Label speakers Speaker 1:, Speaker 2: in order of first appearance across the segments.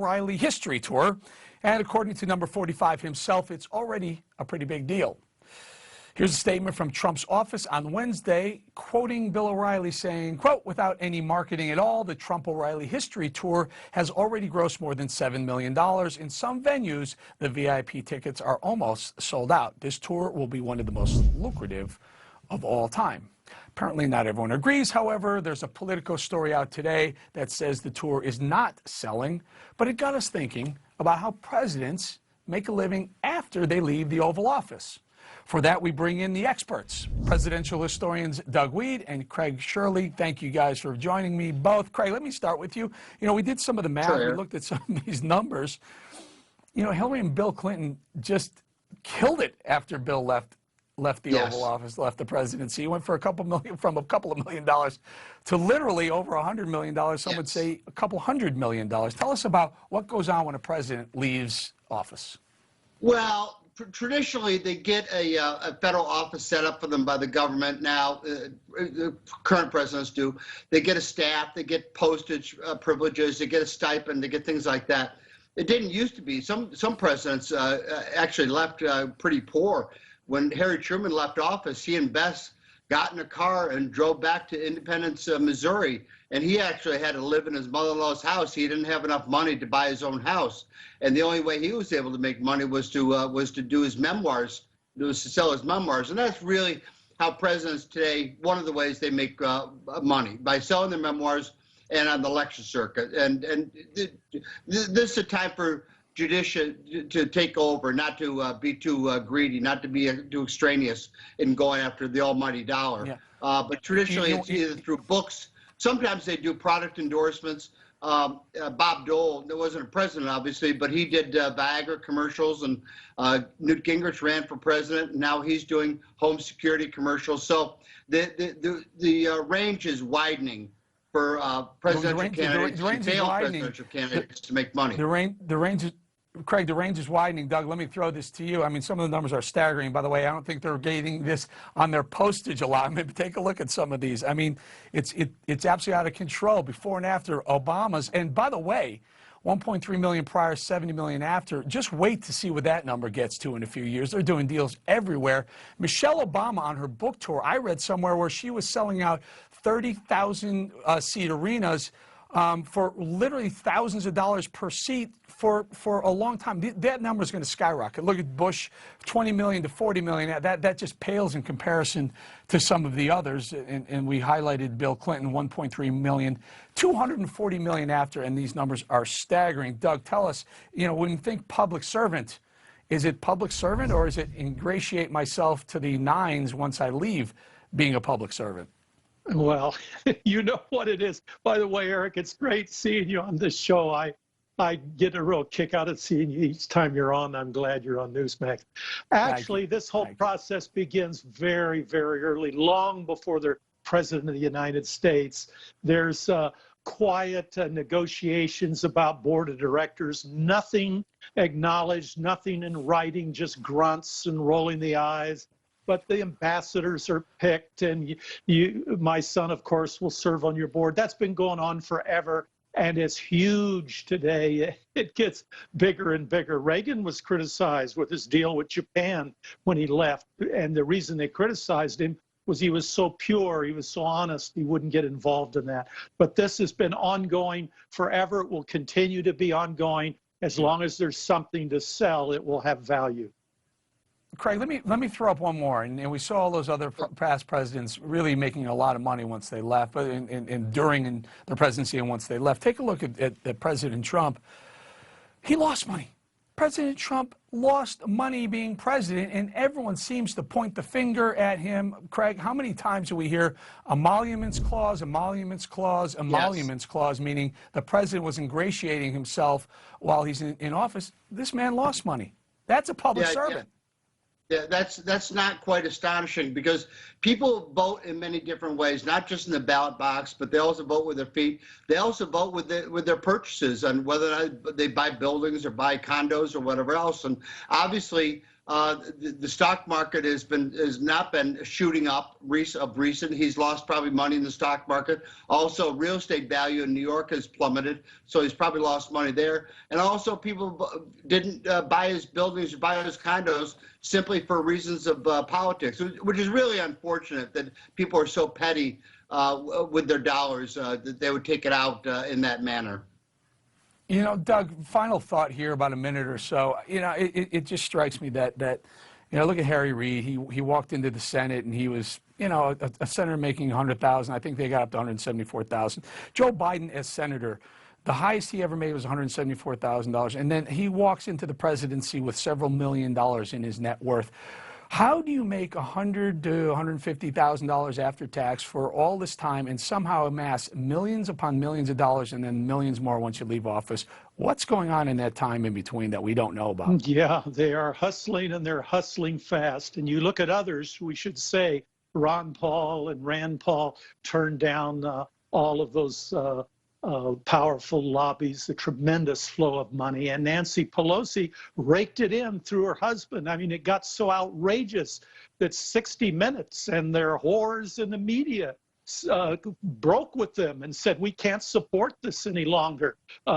Speaker 1: O'Reilly history tour. And according to number 45 himself, it's already a pretty big deal. Here's a statement from Trump's office on Wednesday, quoting Bill O'Reilly saying, quote, "Without any marketing at all, the Trump O'Reilly history tour has already grossed more than $7 million. In some venues, the VIP tickets are almost sold out. This tour will be one of the most lucrative of all time." Apparently not everyone agrees. However, there's a Politico story out today that says the tour is not selling, but it got us thinking about how presidents make a living after they leave the Oval Office. For that, we bring in the experts, presidential historians Doug Weed and Craig Shirley. Thank you guys for joining me both. Craig, let me start with you. You know, we did some of the math. Sure. We looked at some of these numbers. You know, Hillary and Bill Clinton just killed it after Bill left the
Speaker 2: Yes.
Speaker 1: Oval Office, left the presidency. He went for from a couple of million dollars to literally over $100 million. Some would say a couple $100 million. Tell us about what goes on when a president leaves office.
Speaker 2: Well, traditionally, they get a federal office set up for them by the government. Now, the current presidents do. They get a staff, they get postage privileges, they get a stipend, they get things like that. It didn't used to be. Some presidents actually left pretty poor. When Harry Truman left office, he and Bess got in a car and drove back to Independence, Missouri, and he actually had to live in his mother-in-law's house. He didn't have enough money to buy his own house, and the only way he was able to make money was to do his memoirs, to sell his memoirs, and that's really how presidents today. One of the ways they make money by selling their memoirs and on the lecture circuit. And this is a time for judicial to take over, not to be too greedy, not to be too extraneous in going after the almighty dollar. Yeah. But traditionally, it's either through books. Sometimes they do product endorsements. Bob Dole, there wasn't a president, obviously, but he did Viagra commercials, and Newt Gingrich ran for president, and now he's doing home security commercials. So the range is widening for presidential candidates, presidential candidates to make money.
Speaker 1: The range is, Craig, the range is widening. Doug, let me throw this to you. I mean, some of the numbers are staggering. By the way, I don't think they're getting this on their postage allotment. Take a look at some of these. I mean, it's absolutely out of control before and after Obama's. And by the way, 1.3 million prior, 70 million after. Just wait to see what that number gets to in a few years. They're doing deals everywhere. Michelle Obama on her book tour, I read somewhere where she was selling out 30,000 seat arenas for literally thousands of dollars per seat for a long time. That number is going to skyrocket. Look at Bush, 20 million to 40 million. That just pales in comparison to some of the others. And we highlighted Bill Clinton, 1.3 million, 240 million after, and these numbers are staggering. Doug, tell us, you know, when you think public servant, is it public servant or is it ingratiate myself to the nines once I leave being a public servant?
Speaker 3: Well, you know what it is. By the way, Eric, it's great seeing you on this show. I get a real kick out of seeing you each time you're on. I'm glad you're on Newsmax. Actually, this whole process begins very, very early, long before they're president of the United States. There's quiet negotiations about board of directors, nothing acknowledged, nothing in writing, just grunts and rolling the eyes. But the ambassadors are picked, and my son, of course, will serve on your board. That's been going on forever, and it's huge today. It gets bigger and bigger. Reagan was criticized with his deal with Japan when he left, and the reason they criticized him was he was so pure, he was so honest, he wouldn't get involved in that. But this has been ongoing forever. It will continue to be ongoing. As long as there's something to sell, it will have value.
Speaker 1: Craig, let me throw up one more. And we saw all those other past presidents really making a lot of money once they left, but during their presidency and once they left. Take a look at President Trump. He lost money. President Trump lost money being president, and everyone seems to point the finger at him. Craig, how many times do we hear emoluments clause, emoluments clause, emoluments clause, meaning the president was ingratiating himself while he's in office? This man lost money. That's a public servant.
Speaker 2: Yeah, that's not quite astonishing, because people vote in many different ways, not just in the ballot box, but they also vote with their feet. They also vote with their purchases, and whether or not they buy buildings or buy condos or whatever else. And obviously, The stock market has not been shooting up of recent. He's lost probably money in the stock market. Also, real estate value in New York has plummeted, so he's probably lost money there. And also, people didn't buy his buildings or buy his condos simply for reasons of politics, which is really unfortunate that people are so petty with their dollars that they would take it out in that manner.
Speaker 1: You know, Doug, final thought here about a minute or so. You know, it just strikes me that you know, look at Harry Reid. He walked into the Senate and he was, you know, a senator making 100,000. I think they got up to 174,000. Joe Biden as senator, the highest he ever made was $174,000. And then he walks into the presidency with several $1 million in his net worth. How do you make $100,000 to $150,000 after tax for all this time and somehow amass millions upon millions of dollars and then millions more once you leave office? What's going on in that time in between that we don't know about?
Speaker 3: Yeah, they are hustling, and they're hustling fast. And you look at others, we should say Ron Paul and Rand Paul turned down all of those powerful lobbies, the tremendous flow of money. And Nancy Pelosi raked it in through her husband. I mean, it got so outrageous that 60 Minutes and their whores in the media broke with them and said, we can't support this any longer.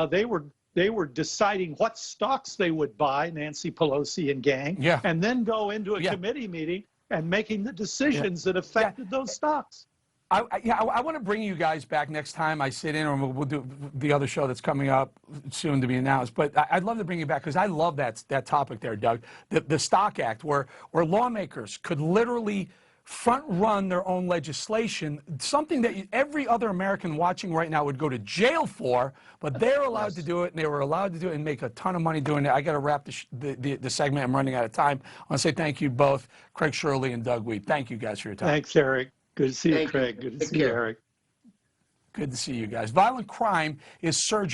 Speaker 3: They were deciding what stocks they would buy, Nancy Pelosi and gang, and then go into a committee meeting and making the decisions that affected those stocks.
Speaker 1: I want to bring you guys back next time I sit in, or we'll do the other show that's coming up soon to be announced. But I'd love to bring you back because I love that topic there, Doug. The Stock Act, where lawmakers could literally front run their own legislation, something that every other American watching right now would go to jail for, but they're allowed to do it, and they were allowed to do it and make a ton of money doing it. I got to wrap the segment. I'm running out of time. I want to say thank you both, Craig Shirley and Doug Weed. Thank you guys for your time.
Speaker 3: Thanks, Eric. Good to see you, Craig. Good to see you, Eric.
Speaker 1: Good to see you guys. Violent crime is surging.